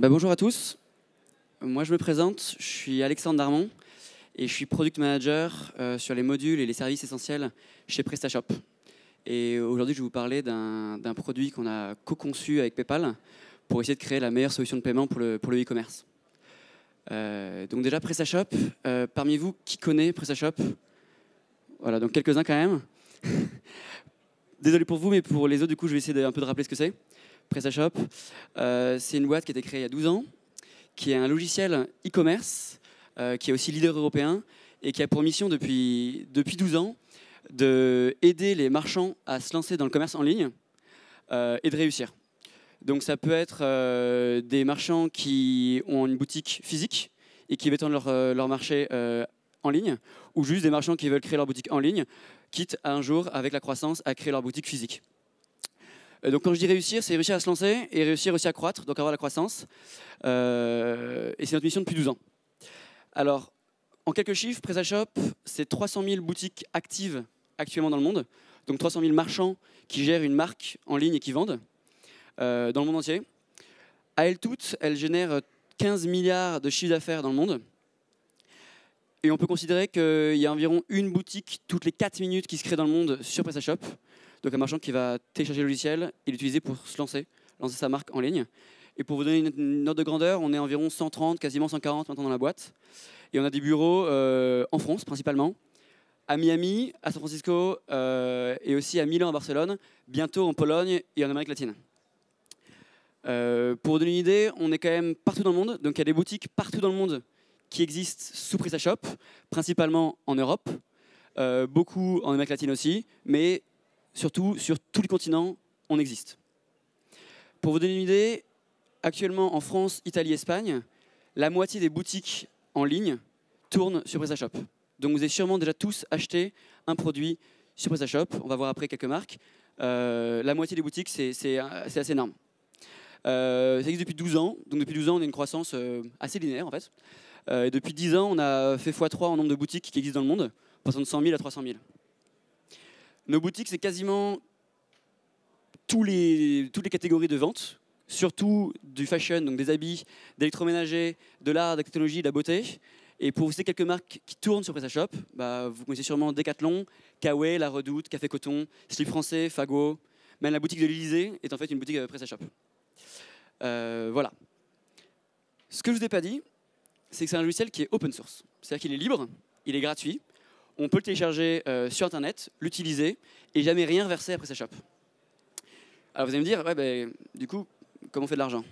Bonjour à tous. Moi, je me présente. Je suis Alexandre Darmon et je suis Product Manager sur les modules et les services essentiels chez PrestaShop. Et aujourd'hui, je vais vous parler d'un produit qu'on a co-conçu avec PayPal pour essayer de créer la meilleure solution de paiement pour le e-commerce. Donc déjà, PrestaShop, parmi vous, qui connaît PrestaShop? Voilà, donc quelques-uns quand même. Désolé pour vous, mais pour les autres, du coup, je vais essayer un peu de rappeler ce que c'est. PrestaShop, c'est une boîte qui a été créée il y a 12 ans, qui est un logiciel e-commerce, qui est aussi leader européen, et qui a pour mission depuis 12 ans d'aider les marchands à se lancer dans le commerce en ligne et de réussir. Donc ça peut être des marchands qui ont une boutique physique et qui veulent étendre leur marché en ligne, ou juste des marchands qui veulent créer leur boutique en ligne, quitte à un jour, avec la croissance, à créer leur boutique physique. Donc quand je dis réussir, c'est réussir à se lancer et réussir aussi à croître, donc avoir la croissance. Et c'est notre mission depuis 12 ans. Alors, en quelques chiffres, PrestaShop, c'est 300 000 boutiques actives actuellement dans le monde, donc 300 000 marchands qui gèrent une marque en ligne et qui vendent dans le monde entier. À elles toutes, elles génèrent 15 milliards de chiffre d'affaires dans le monde. Et on peut considérer qu'il y a environ une boutique toutes les 4 minutes qui se crée dans le monde sur PrestaShop. Donc un marchand qui va télécharger le logiciel et l'utiliser pour se lancer sa marque en ligne. Et pour vous donner une ordre de grandeur, on est environ 130, quasiment 140 maintenant dans la boîte. Et on a des bureaux en France principalement, à Miami, à San Francisco et aussi à Milan, à Barcelone, bientôt en Pologne et en Amérique latine. Pour vous donner une idée, on est quand même partout dans le monde. Donc il y a des boutiques partout dans le monde qui existent sous PrestaShop, principalement en Europe, beaucoup en Amérique latine aussi, mais surtout, sur tous les continents, on existe. Pour vous donner une idée, actuellement en France, Italie, Espagne, la moitié des boutiques en ligne tournent sur PrestaShop. Donc vous avez sûrement déjà tous acheté un produit sur PrestaShop. On va voir après quelques marques. La moitié des boutiques, c'est assez énorme. Ça existe depuis 12 ans. Donc depuis 12 ans, on a une croissance assez linéaire en fait. Et depuis 10 ans, on a fait x3 en nombre de boutiques qui existent dans le monde, passant de 100 000 à 300 000. Nos boutiques, c'est quasiment toutes les catégories de vente, surtout du fashion, donc des habits, d'électroménager, de l'art, de la technologie, de la beauté. Et pour vous citer quelques marques qui tournent sur PrestaShop, vous connaissez sûrement Decathlon, Kawaii, La Redoute, Café Coton, Slip Français, Fago. Même la boutique de l'Élysée est en fait une boutique PrestaShop. Voilà. Ce que je ne vous ai pas dit, c'est que c'est un logiciel qui est open source. C'est-à-dire qu'il est libre, il est gratuit. On peut le télécharger sur Internet, l'utiliser et jamais rien verser à PrestaShop. Alors vous allez me dire, ouais, du coup, comment on fait de l'argent?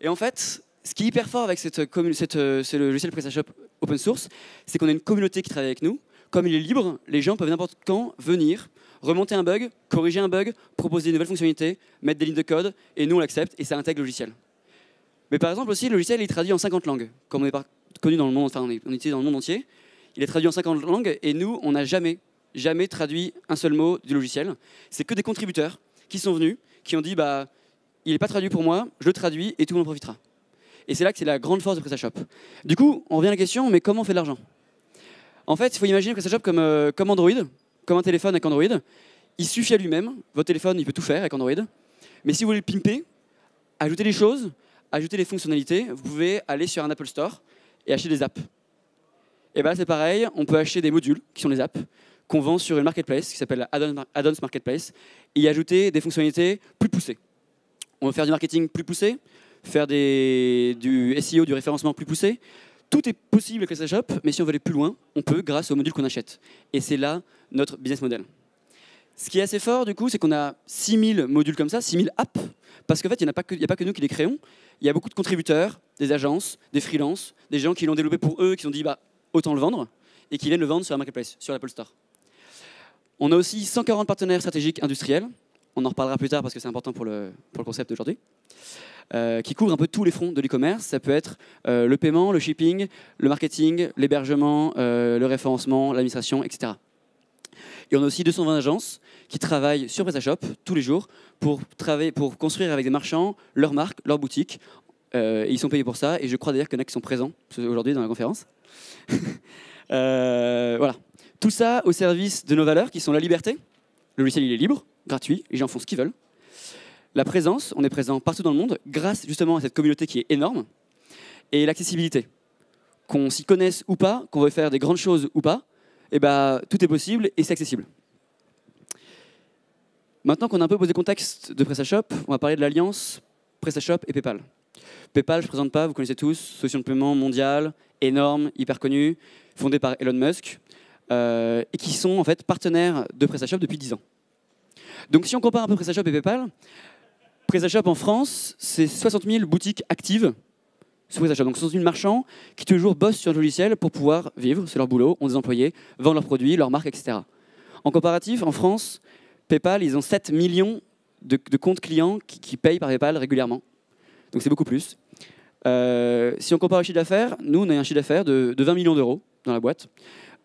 Et en fait, ce qui est hyper fort avec c'est le logiciel PrestaShop open source, c'est qu'on a une communauté qui travaille avec nous. Comme il est libre, les gens peuvent n'importe quand venir, remonter un bug, corriger un bug, proposer une nouvelle fonctionnalité, mettre des lignes de code, et nous on l'accepte et ça intègre le logiciel. Mais par exemple aussi, le logiciel est traduit en 50 langues, comme on est connu dans le monde, enfin on est utilisé dans le monde entier. Il est traduit en 50 langues et nous, on n'a jamais traduit un seul mot du logiciel. C'est que des contributeurs qui sont venus, qui ont dit il n'est pas traduit pour moi, je le traduis et tout le monde en profitera. Et c'est là que c'est la grande force de PrestaShop. Du coup, on revient à la question, mais comment on fait de l'argent? En fait, il faut imaginer PrestaShop comme Android, comme un téléphone avec Android. Il suffit à lui-même, votre téléphone, il peut tout faire avec Android. Mais si vous voulez le pimper, ajouter des choses, ajouter des fonctionnalités, vous pouvez aller sur un Apple Store et acheter des apps. Et là, c'est pareil, on peut acheter des modules, qui sont les apps, qu'on vend sur une marketplace qui s'appelle Add-ons Marketplace, et y ajouter des fonctionnalités plus poussées. On va faire du marketing plus poussé, faire du SEO, du référencement plus poussé. Tout est possible avec PrestaShop, mais si on veut aller plus loin, on peut grâce aux modules qu'on achète. Et c'est là notre business model. Ce qui est assez fort, du coup, c'est qu'on a 6000 modules comme ça, 6000 apps, parce qu'en fait, il n'y a pas que nous qui les créons. Il y a beaucoup de contributeurs, des agences, des freelances, des gens qui l'ont développé pour eux, qui se sont dit autant le vendre, et qui viennent le vendre sur la marketplace, sur l'Apple Store. On a aussi 140 partenaires stratégiques industriels, on en reparlera plus tard parce que c'est important pour le concept d'aujourd'hui, qui couvrent un peu tous les fronts de l'e-commerce. Ça peut être le paiement, le shipping, le marketing, l'hébergement, le référencement, l'administration, etc. Et on a aussi 220 agences qui travaillent sur PrestaShop tous les jours pour construire avec des marchands leur marque, leur boutique. Et ils sont payés pour ça. Et je crois d'ailleurs qu'il y en a qui sont présents aujourd'hui dans la conférence. Voilà. Tout ça au service de nos valeurs qui sont la liberté. Le logiciel il est libre, gratuit, les gens font ce qu'ils veulent. la présence, on est présent partout dans le monde, grâce justement à cette communauté qui est énorme, et l'accessibilité. Qu'on s'y connaisse ou pas, qu'on veuille faire des grandes choses ou pas, eh ben, tout est possible et c'est accessible. Maintenant qu'on a un peu posé le contexte de PrestaShop, on va parler de l'alliance PrestaShop et PayPal. PayPal, je ne présente pas, vous connaissez tous, solution de paiement mondiale, énorme, hyper connue, fondée par Elon Musk, et qui sont en fait partenaires de PrestaShop depuis 10 ans. Donc si on compare un peu PrestaShop et PayPal, PrestaShop en France, c'est 60 000 boutiques actives sur PrestaShop. Donc 60 000 marchands qui tous les jours bossent sur le logiciel pour pouvoir vivre, c'est leur boulot, ont des employés, vendent leurs produits, leurs marques, etc. En comparatif, en France, PayPal, ils ont 7 millions de comptes clients qui payent par PayPal régulièrement. Donc c'est beaucoup plus. Si on compare le chiffre d'affaires, nous, on a un chiffre d'affaires de 20 millions d'euros dans la boîte.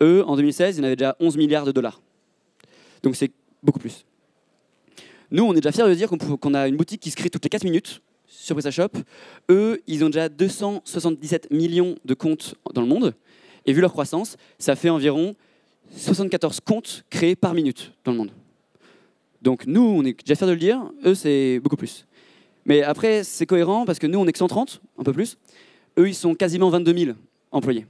Eux, en 2016, ils en avaient déjà 11 milliards de dollars. Donc c'est beaucoup plus. Nous, on est déjà fiers de dire qu'on a une boutique qui se crée toutes les 4 minutes sur PrestaShop. Eux, ils ont déjà 277 millions de comptes dans le monde. Et vu leur croissance, ça fait environ 74 comptes créés par minute dans le monde. Donc nous, on est déjà fiers de le dire. Eux, c'est beaucoup plus. Mais après, c'est cohérent parce que nous, on est que 130, un peu plus. Eux, ils sont quasiment 22 000 employés.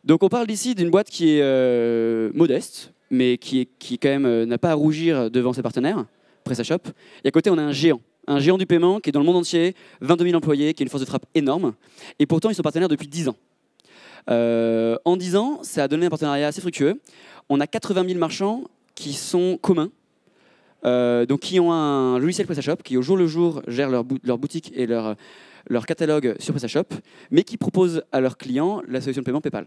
Donc on parle d'ici d'une boîte qui est modeste, mais qui quand même n'a pas à rougir devant ses partenaires, PrestaShop. Et à côté, on a un géant du paiement qui est dans le monde entier, 22 000 employés, qui a une force de frappe énorme. Et pourtant, ils sont partenaires depuis 10 ans. En 10 ans, ça a donné un partenariat assez fructueux. On a 80 000 marchands qui sont communs, donc qui ont un logiciel PrestaShop, qui au jour le jour gèrent leur boutique et leur catalogue sur PrestaShop, mais qui proposent à leurs clients la solution de paiement PayPal.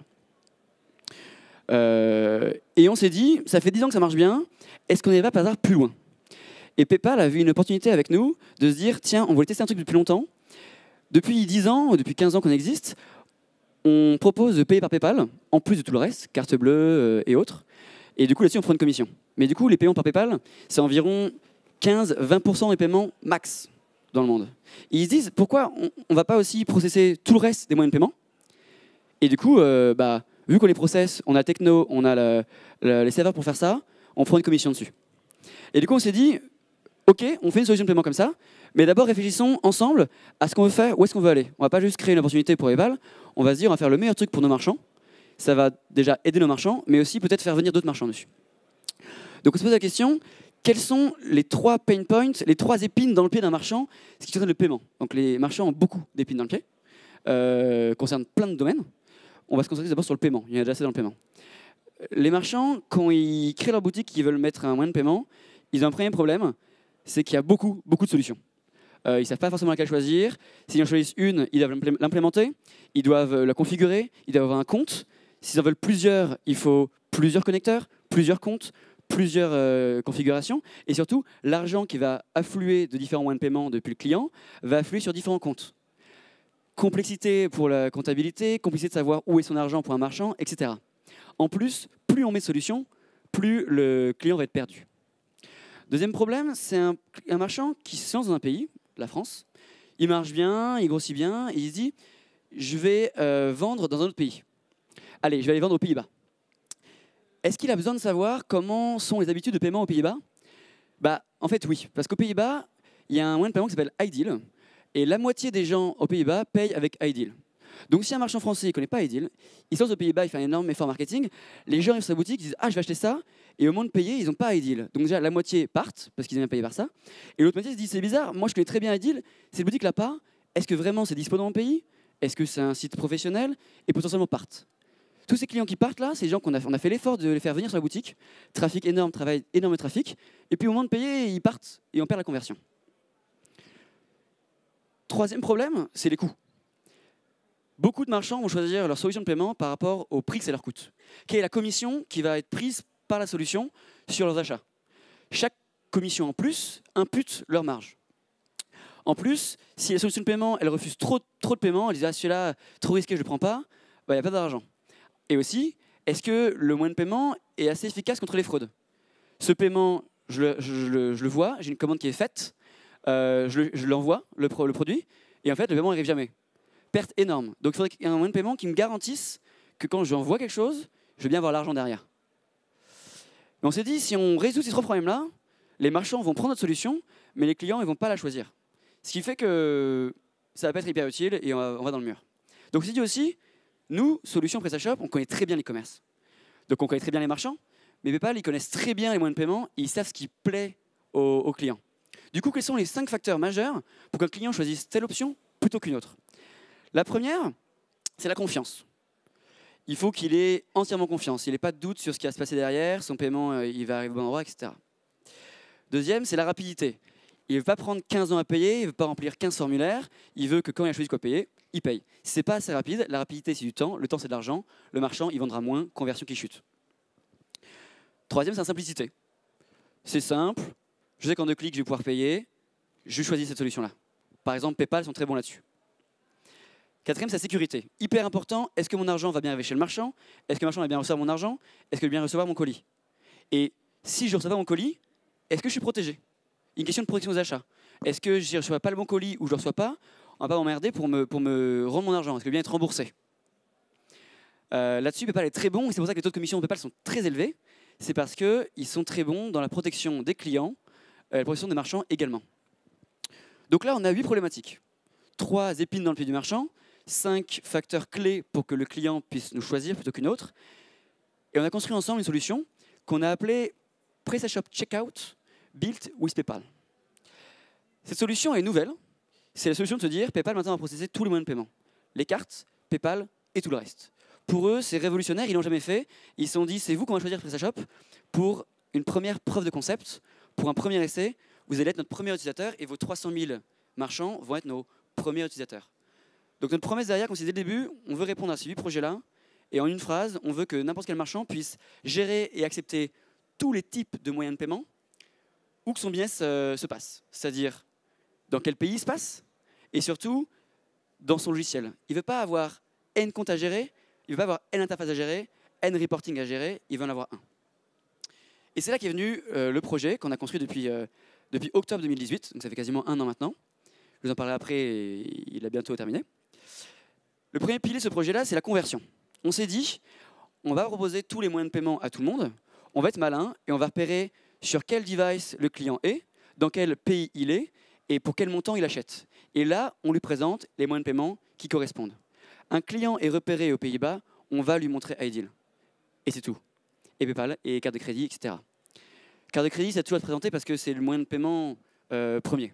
Et on s'est dit, ça fait 10 ans que ça marche bien, est-ce qu'on n'est pas par hasard plus loin? Et PayPal a vu une opportunité avec nous de se dire, tiens, on voulait tester un truc depuis longtemps. Depuis 10 ans, depuis 15 ans qu'on existe, on propose de payer par PayPal, en plus de tout le reste, carte bleue et autres. Et du coup, là-dessus, on prend une commission. Mais du coup, les paiements par PayPal, c'est environ 15-20% des paiements max dans le monde. Et ils se disent, pourquoi on ne va pas aussi processer tout le reste des moyens de paiement? Et du coup, vu qu'on les processe, on a Techno, on a les serveurs pour faire ça, on prend une commission dessus. Et du coup, on s'est dit, OK, on fait une solution de paiement comme ça, mais d'abord réfléchissons ensemble à ce qu'on veut faire, où est-ce qu'on veut aller. On ne va pas juste créer une opportunité pour PayPal, on va se dire, on va faire le meilleur truc pour nos marchands. Ça va déjà aider nos marchands, mais aussi peut-être faire venir d'autres marchands dessus. Donc on se pose la question, quels sont les 3 pain points, les 3 épines dans le pied d'un marchand, ce qui concerne le paiement? Donc les marchands ont beaucoup d'épines dans le pied, concernent plein de domaines. On va se concentrer d'abord sur le paiement, il y en a déjà assez dans le paiement. Les marchands, quand ils créent leur boutique, ils veulent mettre un moyen de paiement, ils ont un premier problème, c'est qu'il y a beaucoup de solutions. Ils ne savent pas forcément laquelle choisir. S'ils en choisissent une, ils doivent l'implémenter, ils doivent la configurer, ils doivent avoir un compte. S'ils en veulent plusieurs, il faut plusieurs connecteurs, plusieurs comptes, plusieurs configurations. Et surtout, l'argent qui va affluer de différents moyens de paiement depuis le client va affluer sur différents comptes. Complexité pour la comptabilité, complexité de savoir où est son argent pour un marchand, etc. En plus, plus on met de solutions, plus le client va être perdu. Deuxième problème, c'est un marchand qui se lance dans un pays, la France, il marche bien, il grossit bien, et il se dit « je vais vendre dans un autre pays ». Allez, je vais aller vendre aux Pays-Bas. Est-ce qu'il a besoin de savoir comment sont les habitudes de paiement aux Pays-Bas? En fait, oui, parce qu'aux Pays-Bas, il y a un moyen de paiement qui s'appelle iDeal, et la moitié des gens aux Pays-Bas payent avec iDeal. Donc si un marchand français ne connaît pas iDeal, il sort aux Pays-Bas, il fait un énorme effort marketing, les gens arrivent sur sa boutique, ils disent « ah, je vais acheter ça », et au moment de payer, ils n'ont pas iDeal. Donc déjà, la moitié partent, parce qu'ils aiment bien payer par ça, et l'autre moitié se dit « c'est bizarre, moi je connais très bien iDeal, cette boutique l'a pas, est-ce que vraiment c'est dispo dans mon pays? Est-ce que c'est un site professionnel ?» Et potentiellement partent. Tous ces clients qui partent là, c'est des gens qu'on a fait l'effort de les faire venir sur la boutique, trafic énorme, travail énorme de trafic, et puis au moment de payer, ils partent, et on perd la conversion. Troisième problème, c'est les coûts. Beaucoup de marchands vont choisir leur solution de paiement par rapport au prix que ça leur coûte. Quelle est la commission qui va être prise par la solution sur leurs achats? Chaque commission en plus impute leur marge. En plus, si la solution de paiement elle refuse trop de paiement, elle dit « ah, celui-là, trop risqué, je ne le prends pas », il n'y a pas d'argent. Et aussi, est-ce que le moyen de paiement est assez efficace contre les fraudes? Ce paiement, je le vois, j'ai une commande qui est faite, je l'envoie, le produit, et en fait, le paiement n'arrive jamais. Perte énorme. Donc il faudrait qu'il y ait un moyen de paiement qui me garantisse que quand j'envoie quelque chose, je vais bien avoir l'argent derrière. Mais on s'est dit, si on résout ces 3 problèmes-là, les marchands vont prendre notre solution, mais les clients ne vont pas la choisir. Ce qui fait que ça va pas être hyper utile et on va dans le mur. Donc c'est dit aussi, nous, solution PrestaShop, on connaît très bien l'e-commerce. Donc on connaît très bien les marchands, mais PayPal, ils connaissent très bien les moyens de paiement, et ils savent ce qui plaît aux clients. Du coup, quels sont les 5 facteurs majeurs pour qu'un client choisisse telle option plutôt qu'une autre? La première, c'est la confiance. Il faut qu'il ait entièrement confiance. Il n'ait pas de doute sur ce qui va se passer derrière, son paiement il va arriver au bon endroit, etc. Deuxième, c'est la rapidité. Il ne veut pas prendre 15 ans à payer, il ne veut pas remplir 15 formulaires, il veut que quand il a choisi quoi payer, il paye. Si ce n'est pas assez rapide, la rapidité c'est du temps, le temps c'est de l'argent, le marchand il vendra moins, conversion qui chute. Troisième, c'est la simplicité. C'est simple, je sais qu'en 2 clics je vais pouvoir payer, je choisis cette solution-là. Par exemple, PayPal sont très bons là-dessus. Quatrième, c'est la sécurité. Hyper important, est-ce que mon argent va bien arriver chez le marchand? Est-ce que le marchand va bien recevoir mon argent? Est-ce qu'il va bien recevoir mon colis? Et si je ne reçois pas mon colis, est-ce que je suis protégé? Une question de protection aux achats. Est-ce que je ne reçois pas le bon colis ou je ne le reçois pas? On ne va pas m'emmerder pour me rendre mon argent. Est-ce que je vais bien être remboursé? Là-dessus, PayPal est très bon et c'est pour ça que les taux de commission de PayPal sont très élevés. C'est parce qu'ils sont très bons dans la protection des clients, la protection des marchands également. Donc là, on a 8 problématiques. 3 épines dans le pied du marchand, 5 facteurs clés pour que le client puisse nous choisir plutôt qu'une autre. Et on a construit ensemble une solution qu'on a appelée PrestaShop Checkout Built with PayPal. Cette solution est nouvelle. C'est la solution de se dire PayPal maintenant va processer tous les moyens de paiement. Les cartes, PayPal et tout le reste. Pour eux, c'est révolutionnaire, ils ne l'ont jamais fait. Ils se sont dit, c'est vous qu'on va choisir PrestaShop pour une première preuve de concept, pour un premier essai. Vous allez être notre premier utilisateur et vos 300 000 marchands vont être nos premiers utilisateurs. Donc notre promesse derrière, comme c'est dès le début, on veut répondre à ces 8 projets-là. Et en une phrase, on veut que n'importe quel marchand puisse gérer et accepter tous les types de moyens de paiement où que son business se passe. C'est-à-dire dans quel pays il se passe et surtout dans son logiciel. Il ne veut pas avoir N comptes à gérer, il ne veut pas avoir N interfaces à gérer, N reporting à gérer, il veut en avoir un. Et c'est là qu'est venu le projet qu'on a construit depuis octobre 2018, donc ça fait quasiment 1 an maintenant. Je vous en parlerai après, et il a bientôt terminé. Le premier pilier de ce projet-là, c'est la conversion. On s'est dit, on va proposer tous les moyens de paiement à tout le monde, on va être malin et on va repérer sur quel device le client est, dans quel pays il est et pour quel montant il achète. Et là, on lui présente les moyens de paiement qui correspondent. Un client est repéré aux Pays-Bas, on va lui montrer iDeal. Et c'est tout. Et PayPal, et carte de crédit, etc. Carte de crédit, ça a toujours à te présenter parce que c'est le moyen de paiement premier.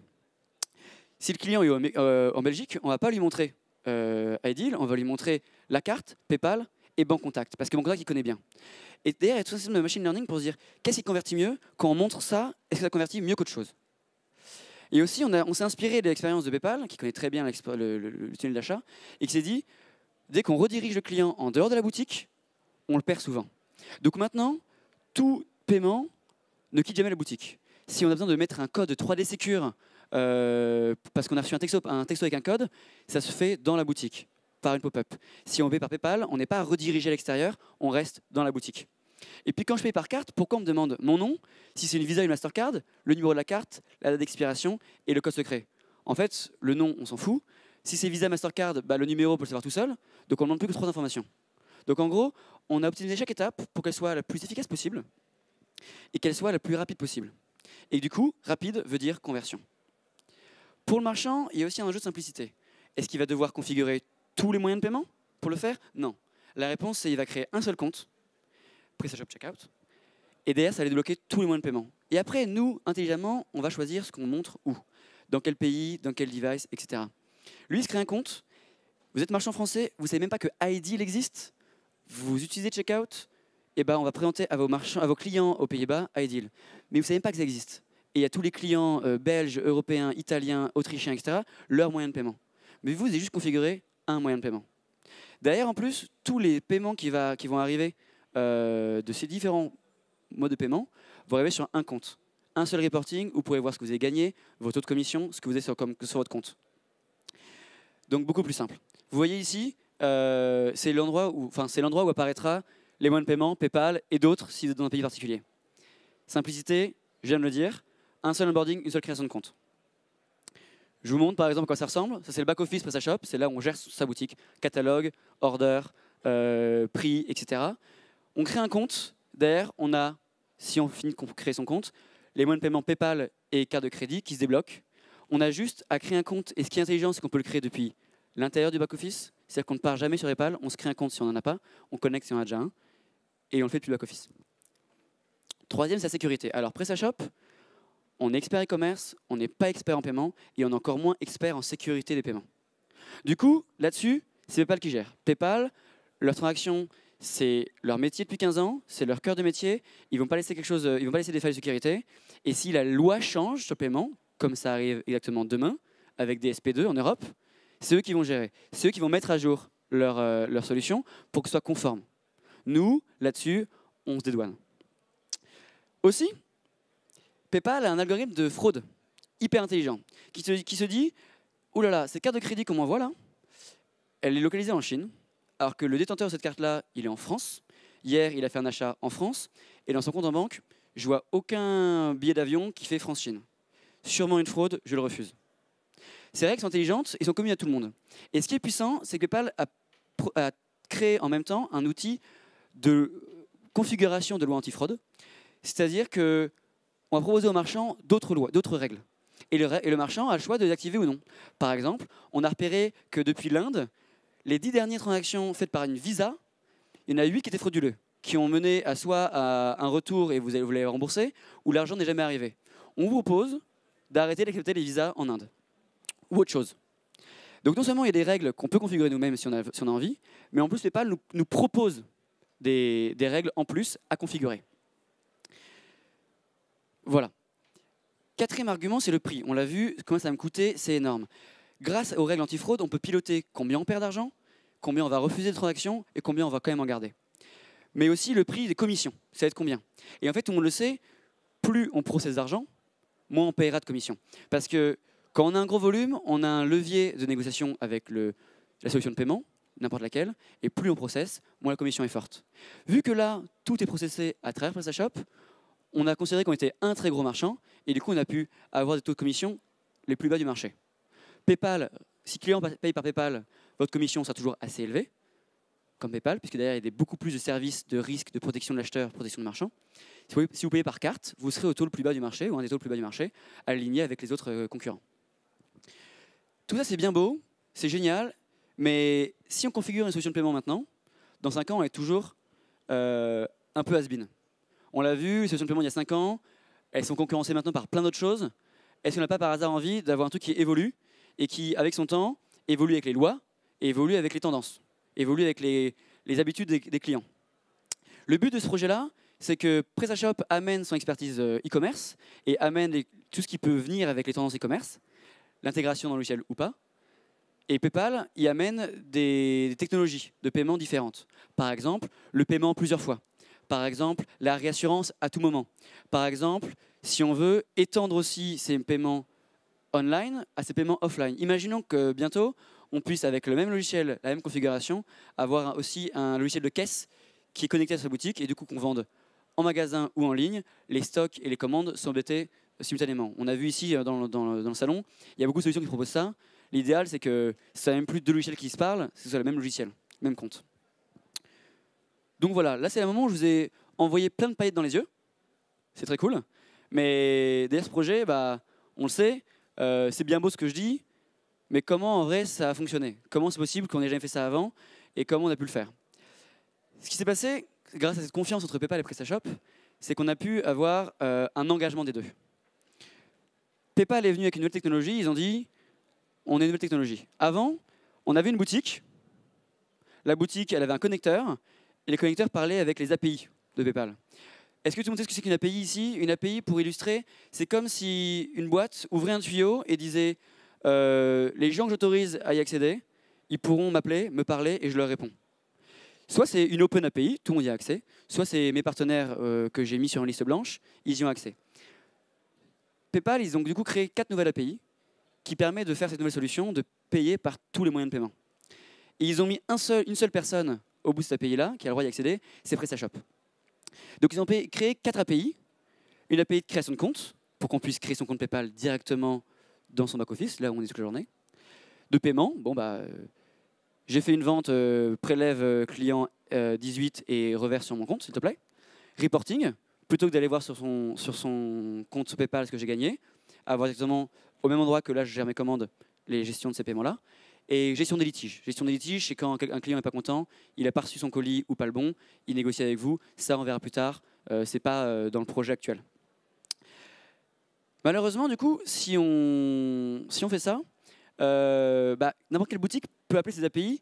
Si le client est en Belgique, on ne va pas lui montrer iDeal, on va lui montrer la carte, PayPal et Bancontact, parce que Bancontact, il connaît bien. Et derrière, il y a tout un système de machine learning pour se dire qu'est-ce qui convertit mieux? Quand on montre ça, est-ce que ça convertit mieux qu'autre chose? Et aussi, on s'est inspiré de l'expérience de PayPal, qui connaît très bien le tunnel d'achat, et qui s'est dit, dès qu'on redirige le client en dehors de la boutique, on le perd souvent. Donc maintenant, tout paiement ne quitte jamais la boutique. Si on a besoin de mettre un code 3D Secure, parce qu'on a reçu un texto avec un code, ça se fait dans la boutique, par une pop-up. Si on paye par PayPal, on n'est pas redirigé à l'extérieur, on reste dans la boutique. Et puis quand je paye par carte, pourquoi on me demande mon nom? Si c'est une Visa ou une Mastercard, le numéro de la carte, la date d'expiration et le code secret. En fait, le nom, on s'en fout. Si c'est Visa, Mastercard, le numéro, on peut le savoir tout seul. Donc on ne demande plus que 3 informations. Donc en gros, on a optimisé chaque étape pour qu'elle soit la plus efficace possible et qu'elle soit la plus rapide possible. Et du coup, rapide veut dire conversion. Pour le marchand, il y a aussi un enjeu de simplicité. Est-ce qu'il va devoir configurer tous les moyens de paiement pour le faire? Non. La réponse, c'est qu'il va créer un seul compte, PrestaShop Checkout, et derrière, ça va débloquer tous les moyens de paiement. Et après, nous, intelligemment, on va choisir ce qu'on montre où, dans quel pays, dans quel device, etc. Lui, il se crée un compte. Vous êtes marchand français, vous ne savez même pas que iDeal existe. Vous utilisez Checkout, et on va présenter à vos clients aux Pays-Bas iDeal. Mais vous ne savez même pas que ça existe. Et il y a tous les clients belges, européens, italiens, autrichiens, etc., leurs moyens de paiement. Mais vous avez juste configuré un moyen de paiement. Derrière, en plus, tous les paiements qui vont arriver de ces différents modes de paiement vont arriver sur un compte. Un seul reporting, où vous pourrez voir ce que vous avez gagné, vos taux de commission, ce que vous avez sur votre compte. Donc beaucoup plus simple. Vous voyez ici, c'est l'endroit où apparaîtra les moyens de paiement, PayPal et d'autres si vous êtes dans un pays particulier. Simplicité, je viens de le dire, un seul onboarding, une seule création de compte. Je vous montre par exemple à quoi ça ressemble. Ça, c'est le back-office PrestaShop, c'est là où on gère sa boutique, catalogue, order, prix, etc. On crée un compte. Derrière, on a, si on finit de créer son compte, les moyens de paiement PayPal et carte de crédit qui se débloquent. On a juste à créer un compte, et ce qui est intelligent, c'est qu'on peut le créer depuis l'intérieur du back-office. C'est-à-dire qu'on ne part jamais sur PayPal, on se crée un compte si on n'en a pas, on connecte si on en a déjà un, et on le fait depuis le back-office. Troisième, c'est la sécurité. Alors, PrestaShop, on est expert e-commerce, on n'est pas expert en paiement, et on est encore moins expert en sécurité des paiements. Du coup, là-dessus, c'est PayPal qui gère. PayPal, leur transaction, c'est leur métier depuis 15 ans, c'est leur cœur de métier, ils ne vont pas laisser ils vont pas laisser des failles de sécurité, et si la loi change sur le paiement, comme ça arrive exactement demain, avec des SP2 en Europe, c'est eux qui vont gérer. C'est eux qui vont mettre à jour leur solution pour que ce soit conforme. Nous, là-dessus, on se dédouane. Aussi, PayPal a un algorithme de fraude hyper intelligent qui se dit « Ouh là là, cette carte de crédit qu'on m'envoie là, elle est localisée en Chine, alors que le détenteur de cette carte-là, il est en France. Hier, il a fait un achat en France, et dans son compte en banque, je vois aucun billet d'avion qui fait France-Chine. Sûrement une fraude, je le refuse. » Ces règles sont intelligentes et sont communes à tout le monde. Et ce qui est puissant, c'est que PayPal a créé en même temps un outil de configuration de loi antifraude, c'est-à-dire qu'on va proposer aux marchands d'autres lois, d'autres règles. Et le marchand a le choix de les activer ou non. Par exemple, on a repéré que depuis l'Inde, les 10 dernières transactions faites par une Visa, il y en a 8 qui étaient frauduleux, qui ont mené soit à un retour et vous l'avez remboursé, ou l'argent n'est jamais arrivé. On vous propose d'arrêter d'accepter les visas en Inde, ou autre chose. Donc non seulement il y a des règles qu'on peut configurer nous-mêmes si on a envie, mais en plus PayPal nous propose des règles en plus à configurer. Voilà. Quatrième argument, c'est le prix. On l'a vu, combien ça va me coûter, c'est énorme. Grâce aux règles antifraude, on peut piloter combien on perd d'argent, combien on va refuser de transactions et combien on va quand même en garder. Mais aussi le prix des commissions, ça va être combien. Et en fait, tout le monde le sait, plus on processe d'argent, moins on paiera de commissions. Parce que quand on a un gros volume, on a un levier de négociation avec la solution de paiement, n'importe laquelle, et plus on processe, moins la commission est forte. Vu que là, tout est processé à travers PrestaShop, on a considéré qu'on était un très gros marchand, et du coup, on a pu avoir des taux de commission les plus bas du marché. PayPal, si client paye par PayPal, votre commission sera toujours assez élevée, comme PayPal, puisque derrière, il y a beaucoup plus de services de risque, de protection de l'acheteur, protection du marchand. Si vous payez par carte, vous serez au taux le plus bas du marché, ou un des taux le plus bas du marché, aligné avec les autres concurrents. Tout ça, c'est bien beau, c'est génial, mais si on configure une solution de paiement maintenant, dans 5 ans, on est toujours un peu has-been. On l'a vu, les solutions de paiement il y a 5 ans, elles sont concurrencées maintenant par plein d'autres choses. Est-ce qu'on n'a pas par hasard envie d'avoir un truc qui évolue et qui, avec son temps, évolue avec les lois et évolue avec les tendances, évolue avec les habitudes des clients? Le but de ce projet-là, c'est que PrestaShop amène son expertise e-commerce et amène tout ce qui peut venir avec les tendances e-commerce, l'intégration dans le logiciel ou pas. Et PayPal y amène des technologies de paiement différentes. Par exemple, le paiement plusieurs fois. Par exemple, la réassurance à tout moment. Par exemple, si on veut étendre aussi ces paiements online à ces paiements offline. Imaginons que bientôt, on puisse, avec le même logiciel, la même configuration, avoir aussi un logiciel de caisse qui est connecté à sa boutique et du coup qu'on vende en magasin ou en ligne, les stocks et les commandes sont updatés simultanément. On a vu ici dans le salon, il y a beaucoup de solutions qui proposent ça. L'idéal, c'est que ce soit même plus deux logiciels qui se parlent, c'est que ce soit le même logiciel, même compte. Donc voilà, là c'est le moment où je vous ai envoyé plein de paillettes dans les yeux. C'est très cool. Mais derrière ce projet, on le sait, c'est bien beau ce que je dis, mais comment en vrai ça a fonctionné? Comment c'est possible qu'on n'ait jamais fait ça avant et comment on a pu le faire? Ce qui s'est passé, grâce à cette confiance entre PayPal et PrestaShop, c'est qu'on a pu avoir un engagement des deux. PayPal est venu avec une nouvelle technologie, ils ont dit on a une nouvelle technologie. Avant, on avait une boutique. La boutique, elle avait un connecteur, et les connecteurs parlaient avec les API de PayPal. Est-ce que tout le monde sait ce que c'est qu'une API ici? Une API, pour illustrer, c'est comme si une boîte ouvrait un tuyau et disait les gens que j'autorise à y accéder, ils pourront m'appeler, me parler, et je leur réponds. Soit c'est une Open API, tout le monde y a accès, soit c'est mes partenaires que j'ai mis sur une liste blanche, ils y ont accès. PayPal, ils ont du coup créé 4 nouvelles API qui permettent de faire cette nouvelle solution, de payer par tous les moyens de paiement. Et ils ont mis une seule personne au bout de cette API-là, qui a le droit d'y accéder, c'est PrestaShop. Donc ils ont créé 4 API. Une API de création de compte, pour qu'on puisse créer son compte PayPal directement dans son back-office, là où on est toute la journée. De paiement, j'ai fait une vente, prélève client 18 et reverse sur mon compte, s'il te plaît. Reporting, plutôt que d'aller voir sur son compte PayPal ce que j'ai gagné, avoir exactement au même endroit que là, je gère mes commandes, les gestions de ces paiements-là. Et gestion des litiges. Gestion des litiges, c'est quand un client n'est pas content, il n'a pas reçu son colis ou pas le bon, il négocie avec vous. Ça, on verra plus tard. Ce n'est pas dans le projet actuel. Malheureusement, du coup, si on fait ça, n'importe quelle boutique peut appeler ses API.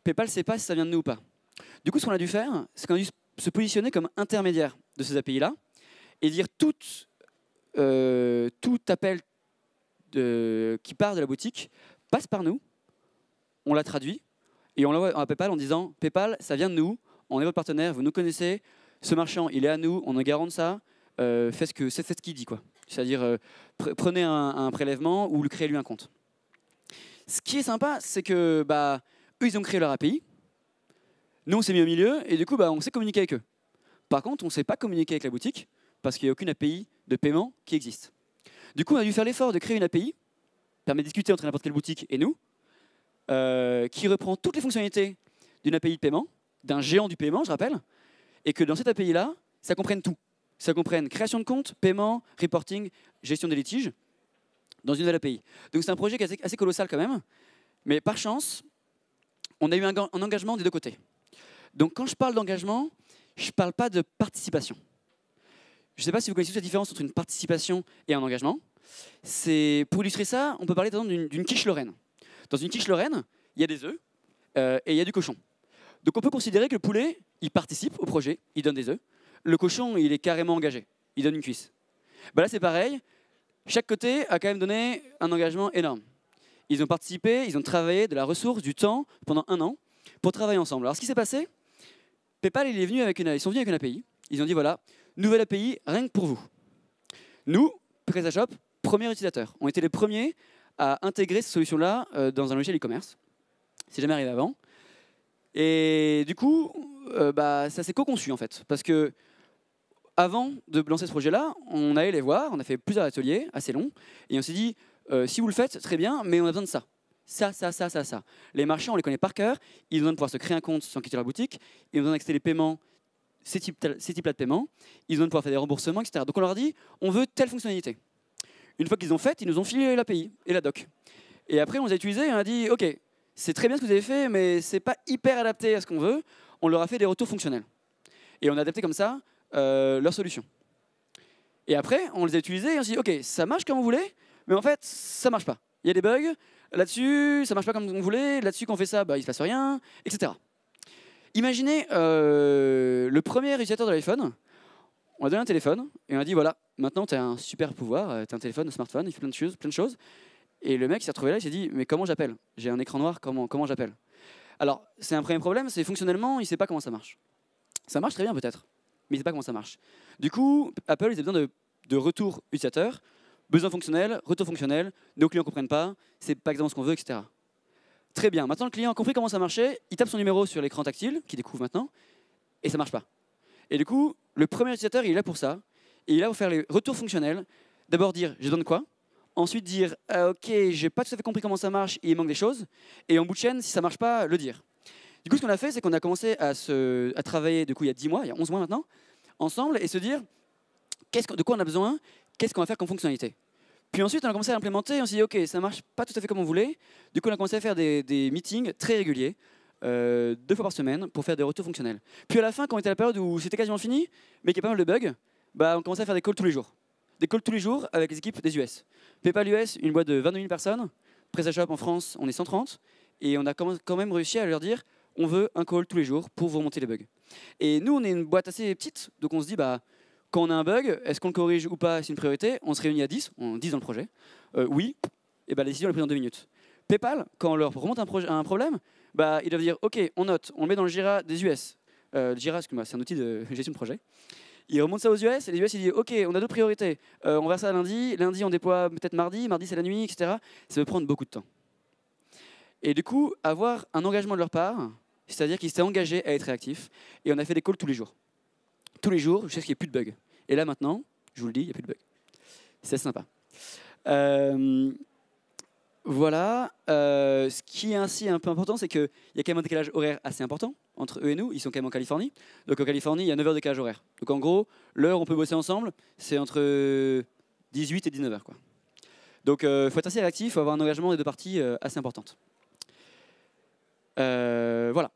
PayPal ne sait pas si ça vient de nous ou pas. Du coup, ce qu'on a dû faire, c'est qu'on a dû se positionner comme intermédiaire de ces API-là et dire tout appel qui part de la boutique passe par nous, on la traduit et on l'envoie à PayPal en disant « PayPal, ça vient de nous, on est votre partenaire, vous nous connaissez, ce marchand, il est à nous, on est garant de ça, faites ce qu'il dit. » C'est-à-dire, prenez un prélèvement ou créez-lui un compte. Ce qui est sympa, c'est que eux, ils ont créé leur API, nous, on s'est mis au milieu et du coup, on sait communiquer avec eux. Par contre, on ne sait pas communiquer avec la boutique parce qu'il n'y a aucune API de paiement qui existe. Du coup, on a dû faire l'effort de créer une API, permet de discuter entre n'importe quelle boutique et nous, qui reprend toutes les fonctionnalités d'une API de paiement, d'un géant du paiement, je rappelle, et que dans cette API-là, ça comprenne tout. Ça comprenne création de compte, paiement, reporting, gestion des litiges, dans une nouvelle API. Donc c'est un projet qui est assez colossal quand même, mais par chance, on a eu un engagement des deux côtés. Donc quand je parle d'engagement, je ne parle pas de participation. Je ne sais pas si vous connaissez la différence entre une participation et un engagement. Pour illustrer ça, on peut parler par exemple d'une quiche lorraine. Dans une quiche lorraine, il y a des œufs et il y a du cochon. Donc on peut considérer que le poulet, il participe au projet, il donne des œufs. Le cochon, il est carrément engagé, il donne une cuisse. Là, c'est pareil. Chaque côté a quand même donné un engagement énorme. Ils ont participé, ils ont travaillé de la ressource, du temps, pendant 1 an, pour travailler ensemble. Alors ce qui s'est passé, PayPal, ils sont venus avec une API. Ils ont dit, voilà, nouvelle API, rien que pour vous. Nous, PrestaShop, premier utilisateur. On était les premiers à intégrer cette solution-là dans un logiciel e-commerce. C'est jamais arrivé avant. Et du coup, ça s'est co-conçu en fait. Parce que avant de lancer ce projet-là, on allait les voir, on a fait plusieurs ateliers assez longs, et on s'est dit, si vous le faites, très bien, mais on a besoin de ça. Ça. Les marchands, on les connaît par cœur, ils ont besoin de pouvoir se créer un compte sans quitter leur boutique, ils ont besoin d'accéder les paiements, ces types-là de paiements, ils ont besoin de pouvoir faire des remboursements, etc. Donc on leur dit, on veut telle fonctionnalité. Une fois qu'ils ont fait, ils nous ont filé l'API et la doc. Et après, on les a utilisés et on a dit, OK, c'est très bien ce que vous avez fait, mais ce n'est pas hyper adapté à ce qu'on veut. On leur a fait des retours fonctionnels. Et on a adapté comme ça leur solution. Et après, on les a utilisés et on s'est dit, OK, ça marche comme vous voulez, mais en fait, ça ne marche pas. Il y a des bugs, là-dessus, ça ne marche pas comme on voulait, là-dessus, quand on fait ça, il ne se passe rien, etc. Imaginez le premier utilisateur de l'iPhone, on a donné un téléphone et on a dit, voilà, maintenant, tu as un super pouvoir, tu as un téléphone, un smartphone, il fait plein de choses. Et le mec s'est retrouvé là, il s'est dit, mais comment j'appelle? J'ai un écran noir, comment j'appelle? Alors, c'est un premier problème, c'est fonctionnellement, il ne sait pas comment ça marche. Ça marche très bien peut-être, mais il ne sait pas comment ça marche. Du coup, Apple, ils ont besoin de retour utilisateur, besoin fonctionnel, retour fonctionnel, nos clients ne comprennent pas, c'est pas exactement ce qu'on veut, etc. Très bien, maintenant le client a compris comment ça marchait, il tape son numéro sur l'écran tactile, qu'il découvre maintenant, et ça ne marche pas. Et du coup, le premier utilisateur, il est là pour ça, et il est là pour faire les retours fonctionnels, d'abord dire, je donne quoi? Ensuite dire, OK, j'ai pas tout à fait compris comment ça marche, et il manque des choses. Et en bout de chaîne, si ça marche pas, le dire. Du coup, ce qu'on a fait, c'est qu'on a commencé à travailler, du coup, il y a 10 mois, il y a 11 mois maintenant, ensemble, et se dire, de quoi on a besoin, qu'est-ce qu'on va faire comme fonctionnalité. Puis ensuite, on a commencé à implémenter, on s'est dit, OK, ça marche pas tout à fait comme on voulait. Du coup, on a commencé à faire des meetings très réguliers, 2 fois par semaine, pour faire des retours fonctionnels. Puis à la fin, quand on était à la période où c'était quasiment fini, mais qu'il y a pas mal de bugs, on commençait à faire des calls tous les jours. Des calls tous les jours avec les équipes des US. PayPal US, une boîte de 22 000 personnes. PrestaShop en France, on est 130. Et on a quand même réussi à leur dire, on veut un call tous les jours pour vous remonter les bugs. Et nous, on est une boîte assez petite, donc on se dit, quand on a un bug, est-ce qu'on le corrige ou pas, c'est une priorité. On se réunit à 10, on 10 dans le projet. Oui, et la décision est prise en 2 minutes. PayPal, quand on leur remonte un problème, ils doivent dire, OK, on note, on le met dans le Jira des US. Jira, excuse-moi, c'est un outil de gestion de projet. Ils remontent ça aux US, et les US ils disent OK, on a 2 priorités, on va faire ça lundi, on déploie peut-être mardi c'est la nuit, etc. Ça peut prendre beaucoup de temps. Et du coup, avoir un engagement de leur part, c'est-à-dire qu'ils s'étaient engagés à être réactifs, et on a fait des calls tous les jours. Tous les jours, jusqu'à ce qu'il n'y ait plus de bugs. Et là maintenant, je vous le dis, il n'y a plus de bugs. C'est sympa. Voilà. Ce qui est ainsi un peu important, c'est qu'il y a quand même un décalage horaire assez important entre eux et nous. Ils sont quand même en Californie. Donc en Californie, il y a 9 heures de décalage horaire. Donc en gros, l'heure où on peut bosser ensemble, c'est entre 18 et 19 heures, quoi. Donc il faut être assez réactif, il faut avoir un engagement des deux parties assez importante. Voilà.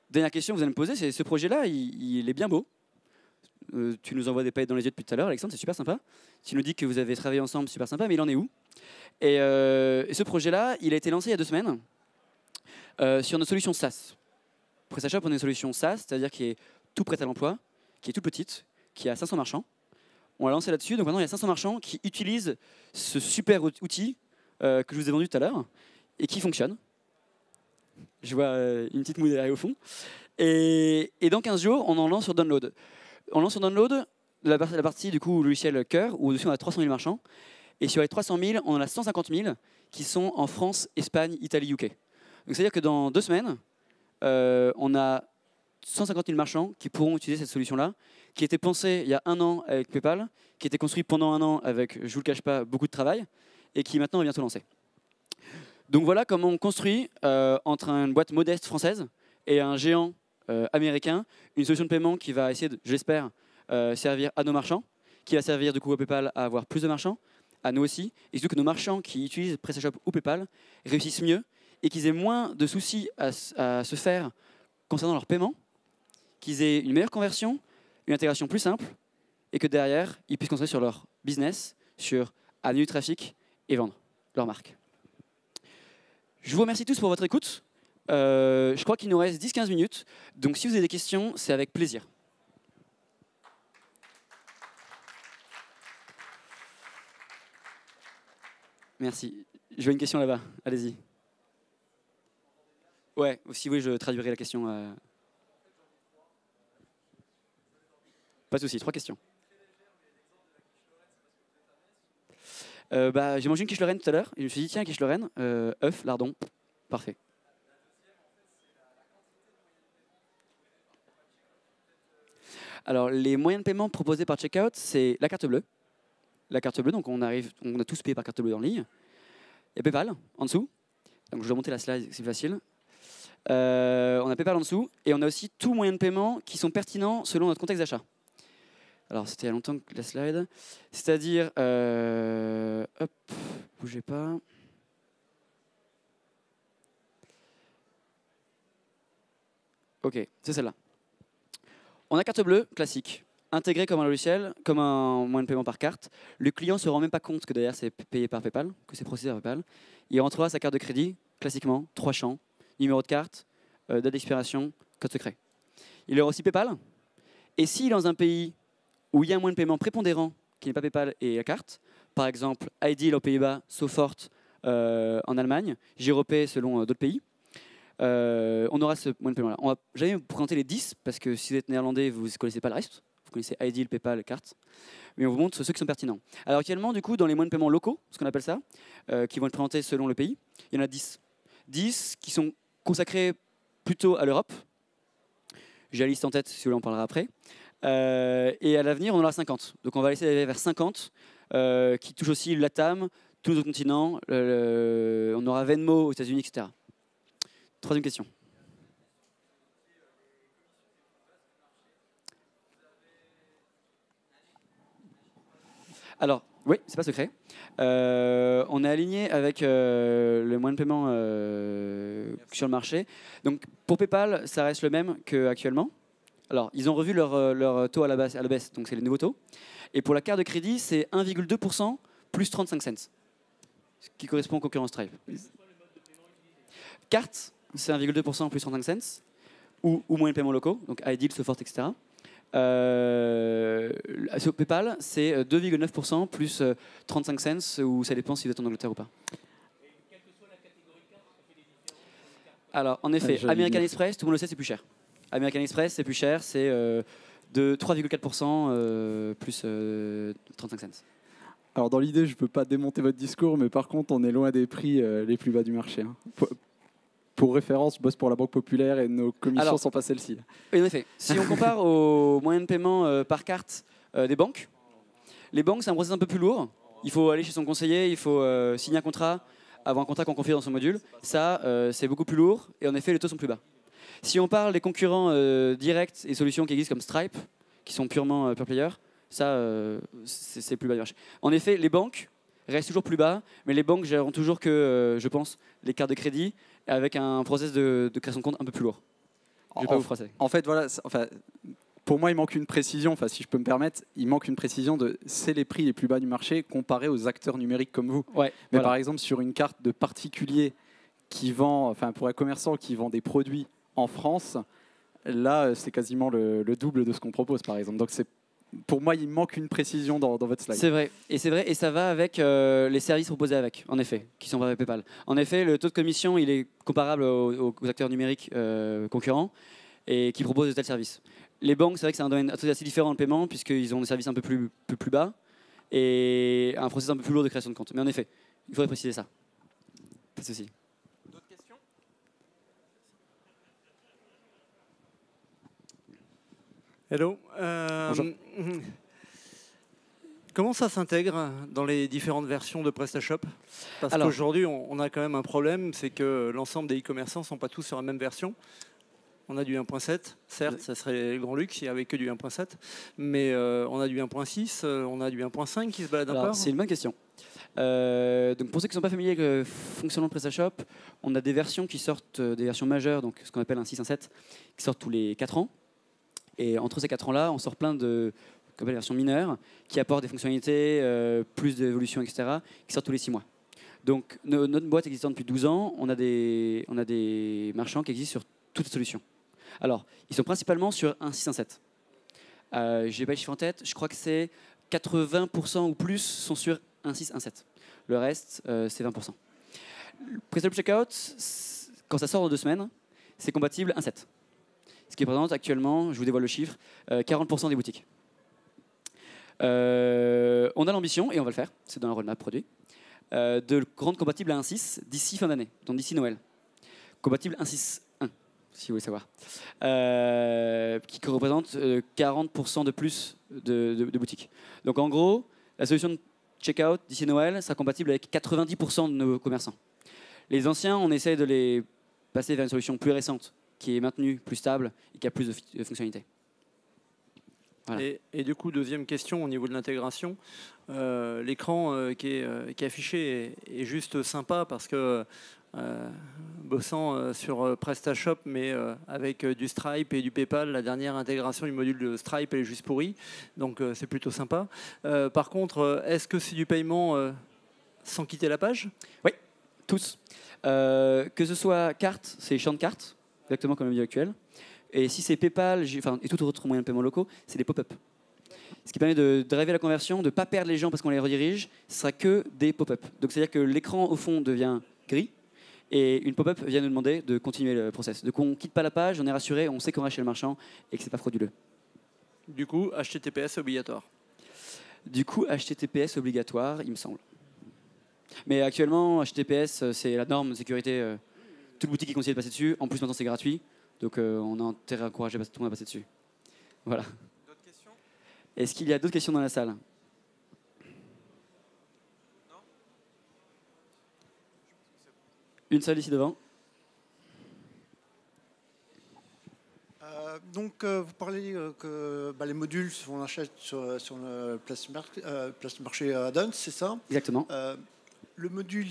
Dernière question que vous allez me poser, c'est ce projet-là, il est bien beau. Tu nous envoies des paillettes dans les yeux depuis tout à l'heure, Alexandre, c'est super sympa. Tu nous dis que vous avez travaillé ensemble, super sympa, mais il en est où? Et ce projet-là, il a été lancé il y a 2 semaines sur notre solution SaaS. PrestaShop, on est une solution SaaS, c'est-à-dire qui est tout prête à l'emploi, qui est toute petite, qui a 500 marchands. On l'a lancé là-dessus, donc maintenant il y a 500 marchands qui utilisent ce super outil que je vous ai vendu tout à l'heure et qui fonctionne. Je vois une petite moue derrière au fond. Et dans 15 jours, on en lance sur Download. On lance sur Download la partie du coup logiciel cœur, où dessus on a 300 000 marchands. Et sur les 300 000, on en a 150 000 qui sont en France, Espagne, Italie, UK. Donc c'est-à-dire que dans 2 semaines, on a 150 000 marchands qui pourront utiliser cette solution-là, qui était pensée il y a 1 an avec PayPal, qui était construite pendant 1 an avec, je vous le cache pas, beaucoup de travail, et qui maintenant va bientôt lancer. Donc voilà comment on construit entre une boîte modeste française et un géant américain une solution de paiement qui va essayer, je l'espère, servir à nos marchands, qui va servir du coup à PayPal à avoir plus de marchands, à nous aussi, et surtout que nos marchands qui utilisent PrestaShop ou PayPal réussissent mieux et qu'ils aient moins de soucis à se faire concernant leur paiement, qu'ils aient une meilleure conversion, une intégration plus simple, et que derrière, ils puissent concentrer sur leur business, sur amener du trafic et vendre leur marque. Je vous remercie tous pour votre écoute. Je crois qu'il nous reste 10-15 minutes, donc si vous avez des questions, c'est avec plaisir. Merci. Je vois une question là-bas, allez-y. Ouais, si oui, je traduirai la question. Pas de souci, 3 questions. J'ai mangé une quiche Lorraine tout à l'heure, et je me suis dit, tiens, quiche Lorraine, œuf, lardon, parfait. Alors, les moyens de paiement proposés par Checkout, c'est la carte bleue. La carte bleue, donc on a tous payé par carte bleue en ligne. Il y a PayPal en dessous. Donc je dois monter la slide, c'est facile. On a PayPal en dessous et on a aussi tous moyens de paiement qui sont pertinents selon notre contexte d'achat. Alors c'était il y a longtemps que la slide. C'est-à-dire, hop, bougez pas. Ok, c'est celle-là. On a carte bleue classique, intégrée comme un logiciel, comme un moyen de paiement par carte. Le client ne se rend même pas compte que derrière c'est payé par PayPal, que c'est procédé par PayPal. Il rentrera sa carte de crédit, classiquement, 3 champs, numéro de carte, date d'expiration, code secret. Il aura aussi PayPal. Et s'il est dans un pays où il y a un moyen de paiement prépondérant qui n'est pas PayPal et la carte, par exemple iDeal aux Pays-Bas, Sofort en Allemagne, Giropay selon d'autres pays, on aura ce moyen de paiement-là. On va jamais vous présenter les 10, parce que si vous êtes néerlandais, vous ne connaissez pas le reste. Vous connaissez iDeal, PayPal, carte. Mais on vous montre ceux qui sont pertinents. Alors actuellement, du coup, dans les moyens de paiement locaux, ce qu'on appelle ça, qui vont être présentés selon le pays, il y en a 10. 10 qui sont consacrés plutôt à l'Europe. J'ai la liste en tête, si vous voulez, on en parlera après. Et à l'avenir, on en aura 50. Donc on va essayer d'aller vers 50, qui touchent aussi l'LATAM, tous les autres continents. On aura Venmo aux États-Unis, etc. 3e question. Alors, oui, c'est pas secret. On est aligné avec le moyen de paiement sur le marché. Donc, pour PayPal, ça reste le même qu'actuellement. Alors, ils ont revu leur taux à la baisse, donc c'est les nouveaux taux. Et pour la carte de crédit, c'est 1,2% plus 35 cents, ce qui correspond au concurrence Stripe. Carte, c'est 1,2% plus 35 cents, ou moyens de paiement locaux, donc iDeal, Sofort, etc. Sur PayPal, c'est 2,9% plus 35 cents, ou ça dépend si vous êtes en Angleterre ou pas. Alors, en effet, American Express, tout le monde le sait, c'est plus cher. American Express, c'est plus cher, c'est de 3,4% plus 35 cents. Alors, dans l'idée, je ne peux pas démonter votre discours, mais par contre, on est loin des prix les plus bas du marché. Hein. Pour référence, je bosse pour la Banque Populaire et nos commissions ne sont pas celles-ci. En effet, si on compare aux moyens de paiement par carte des banques, les banques, c'est un processus un peu plus lourd. Il faut aller chez son conseiller, il faut signer un contrat, avoir un contrat qu'on confie dans son module. Ça, c'est beaucoup plus lourd et en effet, les taux sont plus bas. Si on parle des concurrents directs et solutions qui existent comme Stripe, qui sont purement pure player, ça, c'est plus bas du marché. En effet, les banques restent toujours plus bas, mais les banques gèrent toujours que, je pense, les cartes de crédit avec un process de création de compte un peu plus lourd. Je vais pas vous froisser. En fait, voilà, pour moi, il manque une précision, si je peux me permettre, il manque une précision de c'est les prix les plus bas du marché comparés aux acteurs numériques comme vous. Ouais, mais voilà. par exemple, sur une carte de particulier qui vend, pour un commerçant qui vend des produits en France, là, c'est quasiment le double de ce qu'on propose, par exemple. Donc, pour moi, il manque une précision dans votre slide. C'est vrai, et ça va avec les services proposés avec, en effet, qui sont avec PayPal. En effet, le taux de commission, il est comparable aux acteurs numériques concurrents et qui proposent de tels services. Les banques, c'est vrai que c'est un domaine assez différent dans le paiement, puisqu'ils ont des services un peu plus bas et un processus un peu plus lourd de création de compte. Mais en effet, il faudrait préciser ça. Pas de souci. D'autres questions? Hello. Bonjour. Comment ça s'intègre dans les différentes versions de PrestaShop? Parce qu'aujourd'hui, on a quand même un problème, c'est que l'ensemble des e-commerçants ne sont pas tous sur la même version. On a du 1.7, certes, ça serait le grand luxe s'il n'y avait que du 1.7, mais on a du 1.6, on a du 1.5 qui se balade encore. C'est une bonne question. Donc pour ceux qui ne sont pas familiers avec le fonctionnement de PrestaShop, on a des versions qui sortent, des versions majeures, donc ce qu'on appelle un 6, un 7, qui sortent tous les 4 ans. Et entre ces 4 ans-là, on sort plein de versions mineures qui apportent des fonctionnalités, plus d'évolution, etc., qui sortent tous les 6 mois. Donc notre boîte existant depuis 12 ans, on a des marchands qui existent sur toutes les solutions. Alors, ils sont principalement sur un 6, un 7. Je n'ai pas les chiffres en tête, je crois que c'est 80% ou plus sont sur un 6, un 7. Le reste, c'est 20%. PrestaShop Checkout, quand ça sort dans 2 semaines, c'est compatible 1 7. Ce qui représente actuellement, je vous dévoile le chiffre, 40% des boutiques. On a l'ambition, et on va le faire, c'est dans le roadmap produit, de le rendre compatible à 1.6 d'ici fin d'année, donc d'ici Noël. Compatible 1.6.1, si vous voulez savoir. Qui représente 40% de plus de boutiques. Donc en gros, la solution de checkout d'ici Noël sera compatible avec 90% de nos commerçants. Les anciens, on essaie de les passer vers une solution plus récente, qui est maintenue, plus stable et qui a plus de fonctionnalités. Voilà. Et du coup, deuxième question au niveau de l'intégration, l'écran qui est affiché est juste sympa parce que bossant sur PrestaShop mais avec du Stripe et du PayPal, la dernière intégration du module de Stripe elle est juste pourrie, donc c'est plutôt sympa. Par contre, est-ce que c'est du paiement sans quitter la page? Oui, tous. Que ce soit carte, c'est champ de carte, exactement comme le milieu actuel. Et si c'est PayPal et tout autre moyen de paiement locaux, c'est des pop-up. Ce qui permet de driver la conversion, de ne pas perdre les gens parce qu'on les redirige, ce sera que des pop-up. Donc c'est-à-dire que l'écran au fond devient gris et une pop-up vient nous demander de continuer le process. Donc on ne quitte pas la page, on est rassuré, on sait qu'on va chez le marchand et que ce n'est pas frauduleux. Du coup, HTTPS obligatoire. Du coup, HTTPS obligatoire, il me semble. Mais actuellement, HTTPS, c'est la norme de sécurité. Toute boutique est conseillée de passer dessus. En plus, maintenant, c'est gratuit. Donc, on a intérêt à encourager tout le monde à passer dessus. Voilà. D'autres questions? Est-ce qu'il y a d'autres questions dans la salle? Non. Une seule ici devant. Vous parlez que les modules, on achète sur le place marché add-ons, c'est ça? Exactement. Le module,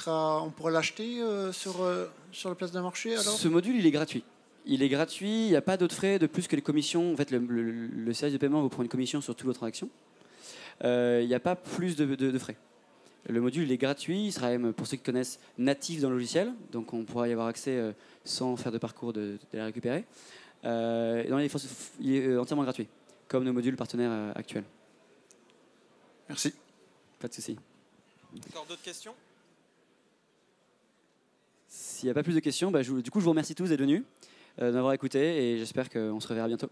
on pourra l'acheter sur la place d'un marché alors? Ce module, il est gratuit. Il est gratuit, il n'y a pas d'autres frais de plus que les commissions. En fait, le service de paiement vous prend une commission sur toutes vos transactions. Il n'y a pas plus de frais. Le module, il est gratuit. Il sera même, pour ceux qui connaissent, natif dans le logiciel. Donc, on pourra y avoir accès sans faire de parcours de la récupérer. Il est entièrement gratuit, comme nos modules partenaires actuels. Merci. Pas de souci. Encore d'autres questions? S'il n'y a pas plus de questions, du coup, je vous remercie tous d'être venus, d'avoir écouté et j'espère qu'on se reverra bientôt.